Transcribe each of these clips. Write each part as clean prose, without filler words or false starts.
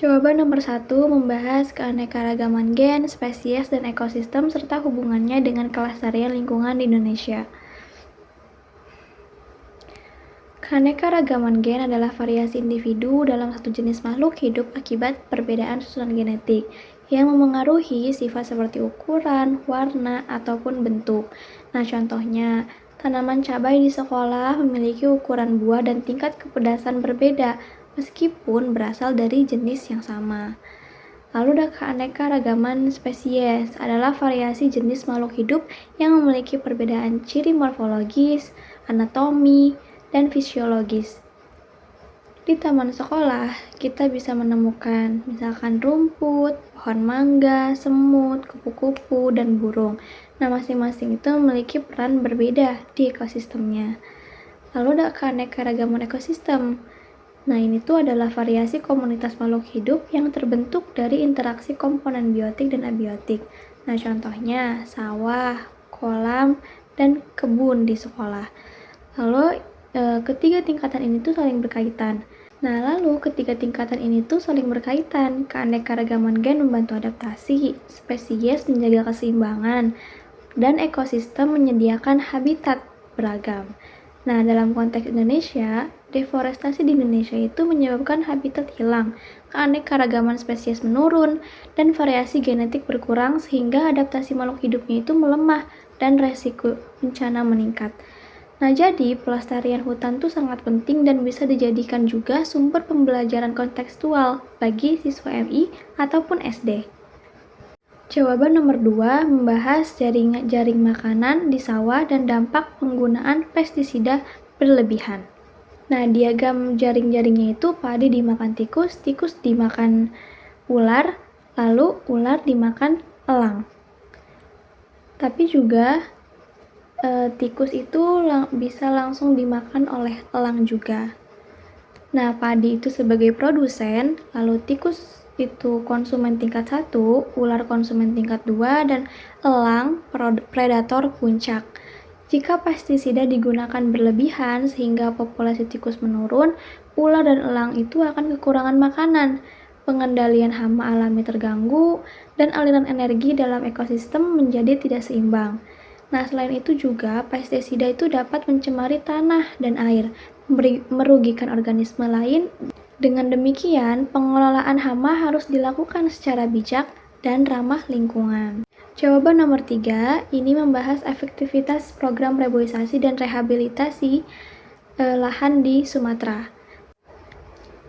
Jawaban nomor 1 membahas keanekaragaman gen, spesies, dan ekosistem serta hubungannya dengan kelestarian lingkungan di Indonesia. Keanekaragaman gen adalah variasi individu dalam satu jenis makhluk hidup akibat perbedaan susunan genetik yang memengaruhi sifat seperti ukuran, warna, ataupun bentuk. Nah, contohnya, tanaman cabai di sekolah memiliki ukuran buah dan tingkat kepedasan berbeda meskipun berasal dari jenis yang sama. Lalu ada keanekaragaman spesies adalah variasi jenis makhluk hidup yang memiliki perbedaan ciri morfologis, anatomi, dan fisiologis. Di taman sekolah, kita bisa menemukan misalkan rumput, pohon mangga, semut, kupu-kupu, dan burung. Nah, masing-masing itu memiliki peran berbeda di ekosistemnya. Lalu ada keanekaragaman ekosistem. Nah, ini tuh adalah variasi komunitas makhluk hidup yang terbentuk dari interaksi komponen biotik dan abiotik. Nah, contohnya sawah, kolam, dan kebun di sekolah. Lalu ketiga tingkatan ini tuh saling berkaitan. Keanekaragaman gen membantu adaptasi, spesies menjaga keseimbangan, dan ekosistem menyediakan habitat beragam. Nah, dalam konteks Indonesia, deforestasi di Indonesia itu menyebabkan habitat hilang, keanekaragaman spesies menurun, dan variasi genetik berkurang sehingga adaptasi makhluk hidupnya itu melemah dan resiko bencana meningkat. Nah, jadi pelestarian hutan itu sangat penting dan bisa dijadikan juga sumber pembelajaran kontekstual bagi siswa MI ataupun SD. Jawaban nomor 2 membahas jaring makanan di sawah dan dampak penggunaan pestisida berlebihan. Nah, diagram jaring-jaringnya itu padi dimakan tikus, tikus dimakan ular, lalu ular dimakan elang. Tapi juga tikus itu bisa langsung dimakan oleh elang juga. Nah, padi itu sebagai produsen, lalu tikus itu konsumen tingkat 1, ular konsumen tingkat 2, dan elang predator puncak. Jika pestisida digunakan berlebihan sehingga populasi tikus menurun, ular dan elang itu akan kekurangan makanan, pengendalian hama alami terganggu, dan aliran energi dalam ekosistem menjadi tidak seimbang. Nah, selain itu juga pestisida itu dapat mencemari tanah dan air, merugikan organisme lain. Dengan demikian, pengelolaan hama harus dilakukan secara bijak dan ramah lingkungan. Jawaban nomor 3, ini membahas efektivitas program reboisasi dan rehabilitasi lahan di Sumatera.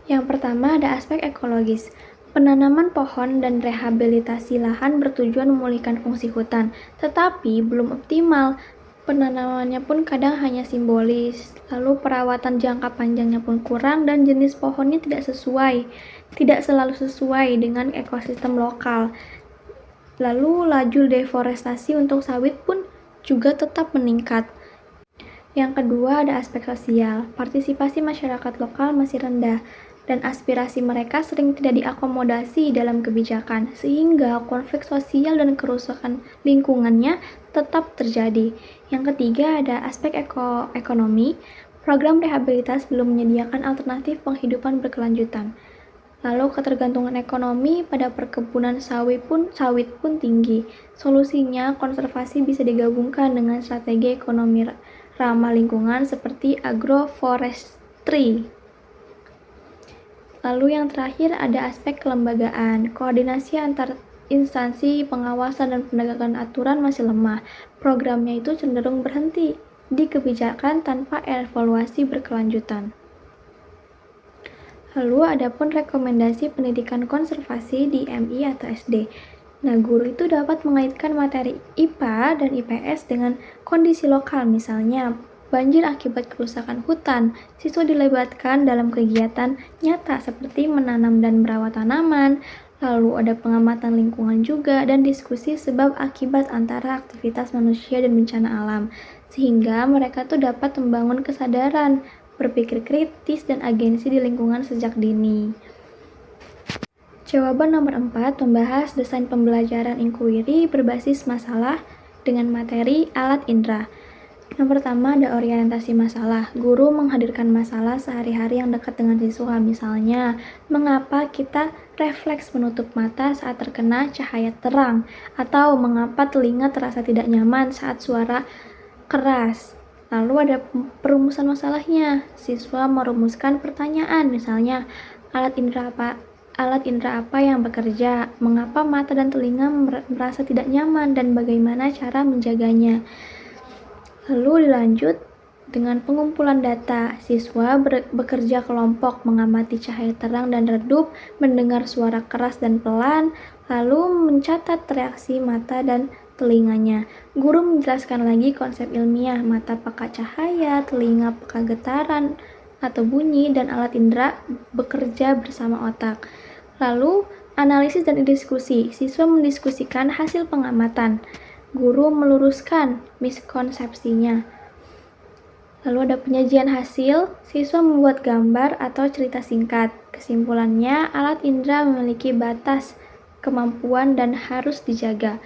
Yang pertama ada aspek ekologis. Penanaman pohon dan rehabilitasi lahan bertujuan memulihkan fungsi hutan, tetapi belum optimal. Penanamannya pun kadang hanya simbolis, lalu perawatan jangka panjangnya pun kurang dan jenis pohonnya tidak selalu sesuai dengan ekosistem lokal. Lalu laju deforestasi untuk sawit pun juga tetap meningkat. Yang kedua ada aspek sosial. Partisipasi masyarakat lokal masih rendah dan aspirasi mereka sering tidak diakomodasi dalam kebijakan sehingga konflik sosial dan kerusakan lingkungannya tetap terjadi. Yang ketiga ada aspek ekonomi. Program rehabilitasi belum menyediakan alternatif penghidupan berkelanjutan. Lalu ketergantungan ekonomi pada perkebunan sawit pun tinggi. Solusinya konservasi bisa digabungkan dengan strategi ekonomi ramah lingkungan seperti agroforestry. Lalu yang terakhir ada aspek kelembagaan. Koordinasi antar instansi pengawasan dan penegakan aturan masih lemah. Programnya itu cenderung berhenti di kebijakan tanpa evaluasi berkelanjutan. Lalu ada pun rekomendasi pendidikan konservasi di MI atau SD. Nah, guru itu dapat mengaitkan materi IPA dan IPS dengan kondisi lokal, misalnya banjir akibat kerusakan hutan. Siswa dilibatkan dalam kegiatan nyata seperti menanam dan merawat tanaman, lalu ada pengamatan lingkungan juga, dan diskusi sebab akibat antara aktivitas manusia dan bencana alam. Sehingga mereka tuh dapat membangun kesadaran, berpikir kritis, dan agensi di lingkungan sejak dini. Jawaban nomor 4 membahas desain pembelajaran inquiry berbasis masalah dengan materi alat indera. Yang pertama ada orientasi masalah. Guru menghadirkan masalah sehari-hari yang dekat dengan siswa. Misalnya, mengapa kita refleks menutup mata saat terkena cahaya terang? Atau mengapa telinga terasa tidak nyaman saat suara keras? Lalu ada perumusan masalahnya. Siswa merumuskan pertanyaan, misalnya, alat indera apa yang bekerja? Mengapa mata dan telinga merasa tidak nyaman dan bagaimana cara menjaganya? Lalu dilanjut dengan pengumpulan data. Siswa bekerja kelompok, mengamati cahaya terang dan redup, mendengar suara keras dan pelan, lalu mencatat reaksi mata dan telinganya. Guru menjelaskan lagi konsep ilmiah, mata peka cahaya, telinga peka getaran atau bunyi, dan alat indera bekerja bersama otak. Lalu analisis dan diskusi. Siswa mendiskusikan hasil pengamatan. Guru meluruskan miskonsepsinya. Lalu ada penyajian hasil, siswa membuat gambar atau cerita singkat. Kesimpulannya, alat indera memiliki batas kemampuan dan harus dijaga.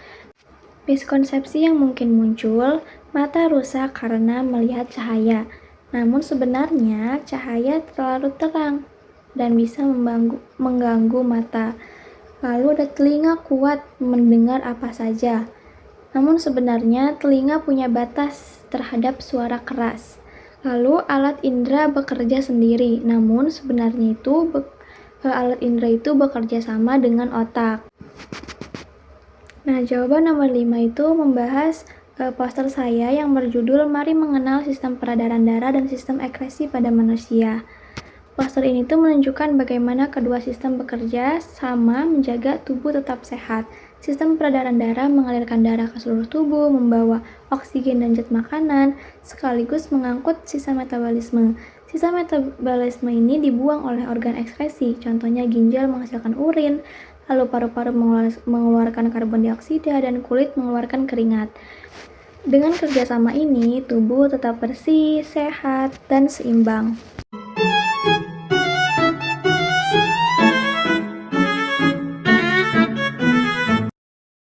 Miskonsepsi yang mungkin muncul, mata rusak karena melihat cahaya. Namun sebenarnya cahaya terlalu terang dan bisa mengganggu mata. Lalu ada telinga kuat mendengar apa saja. Namun sebenarnya telinga punya batas terhadap suara keras. Lalu alat indera bekerja sendiri, namun sebenarnya alat indera itu bekerja sama dengan otak. Nah, jawaban nomor 5 itu membahas poster saya yang berjudul Mari Mengenal Sistem Peredaran Darah dan Sistem Ekskresi pada Manusia. Poster ini tuh menunjukkan bagaimana kedua sistem bekerja sama menjaga tubuh tetap sehat. Sistem peredaran darah mengalirkan darah ke seluruh tubuh, membawa oksigen dan zat makanan, sekaligus mengangkut sisa metabolisme. Sisa metabolisme ini dibuang oleh organ ekskresi, contohnya ginjal menghasilkan urin, lalu paru-paru mengeluarkan karbon dioksida, dan kulit mengeluarkan keringat. Dengan kerjasama ini, tubuh tetap bersih, sehat, dan seimbang.